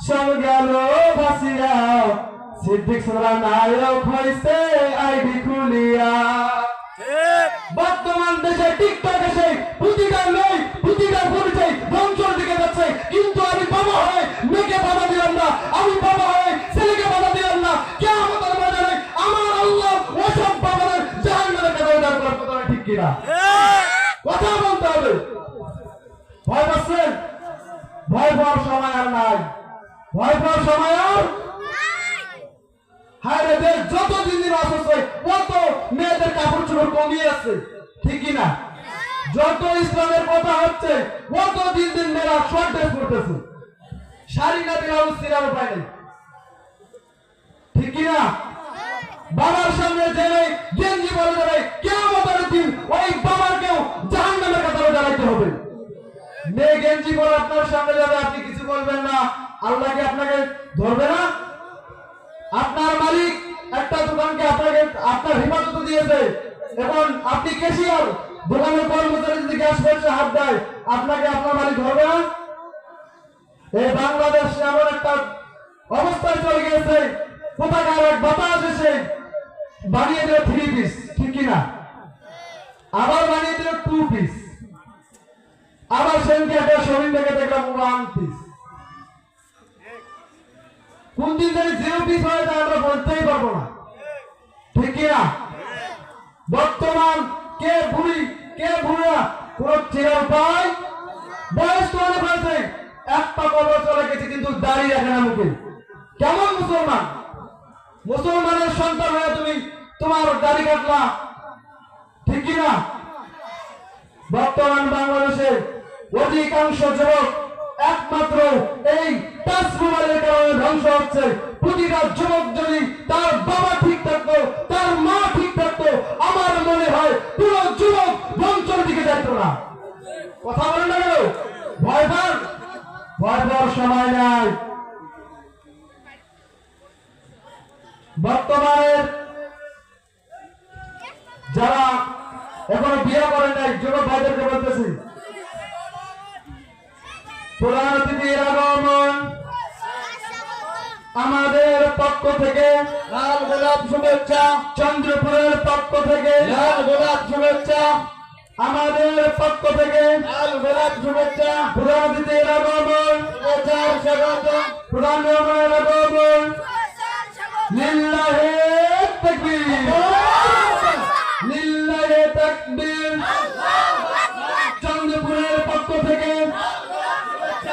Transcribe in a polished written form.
সব গেল ভাসিয়া, সিদ্দিক সোনা নায়ক হয়েছে আইডি খুলিয়া। বর্তমান দেশে টিকটক এসে প্রতিটা মেয়ে প্রতিটা পরিচয় ধ্বংসের দিকে যাচ্ছে, কিন্তু আমি বাবা হয়ে মেয়েকে বাধা দিলাম না, আমি বাবা হয়ে ছেলেকে বাধা দিলাম না। কিয়ামতের ময়দানে আমার আল্লাহ ওসব বাবাদের জাহান্নামে কাটানোর কথা ঠিক কিনা? কথা বলতে হবে। ভয় পাচ্ছেন? ভয় পাওয়ার সময় আর নাই, ভয় পাওয়ার সময় আর হায়রে দেশ যত দিন দিন আসছে তত মেয়েদের কাপড় চোপড় কমিয়ে আছে, ঠিক কিনা? যত ইসলামের কথা হচ্ছে তত দিন দিন মেয়েরা শর্ট ড্রেস পরতেছে, শাড়ি না ব্লাউজ ছিঁড়ার উপায় নেই, ঠিক কিনা? বাবার সামনে জেনে গেঞ্জি বলে যাবে, কিয়ামতের দিন ওই বাবাকেও জাহান্নামের কাতারে দাঁড়াইতে হবে। মেয়ে গেঞ্জি পরে আপনার সামনে যাবে, আপনি কিছু বলবেন না, আল্লাহ কি আপনাকে ধরবে না? আপনার মালিক একটা দোকানকে আপনাকে আপনার হেফাজতে দিয়েছে, এবং আপনি ক্যাশিয়ার, দোকানের কর্মচারী যদি গ্যাস পয়সা হাত দেয় আপনাকে আপনার মালিক ধরবে না? এই বাংলাদেশ এমন একটা অবস্থায় চলে গেছে, কোথাকার এক বাতাস এসে বানিয়ে দিল 3 পিস, ঠিক কিনা? আবার বানিয়ে দিল 2 পিস, আবার সেদিনকে একটা শরীর থেকে দেখলাম 1 পিস। কোন দিন ধরে 0 পিস হয়ে যায় আমরা বলতেই পারবো না, ঠিক কিনা? বর্তমান কে বুড়ি কে বুড়া কোন চেয়ার পায়? বয়স তো অনেক হয়েছে, একটা কবর চলে গেছে কিন্তু দাড়ি রাখে না মুখে। কেমন মুসলমান? মুসলমানের সন্তান হয়ে তুমি তোমার দাড়ি কাটলা, ঠিক কিনা? বর্তমান বাংলাদেশে অধিকাংশ যুবক একমাত্র এই টাচ মোবাইলের কারণে ধ্বংস হচ্ছে। প্রতিটা যুবক যদি তার বাবা ঠিক থাকতো, তার মা ঠিক থাকতো, আমার মনে হয় পুরো যুবক ধ্বংসের দিকে যাইতো না। কথা বলেন না কেন? ভয় পান? ভয় পাওয়ার সময় নাই। বর্তমানের যারা এখনো বিয়ে করেন নাই যুবক ভাইদেরকে বলতেছি, প্রধান অতিথির আগমন আমাদের পক্ষ থেকে লাল গোলাপ শুভেচ্ছা, চন্দ্রপুরের পক্ষ থেকে লাল গোলাপ শুভেচ্ছা, আমাদের পক্ষ থেকে লাল গোলাপ শুভেচ্ছা। প্রধান অতিথির আগমন শুভেচ্ছা স্বাগত, প্রধান মেহমানের আগমন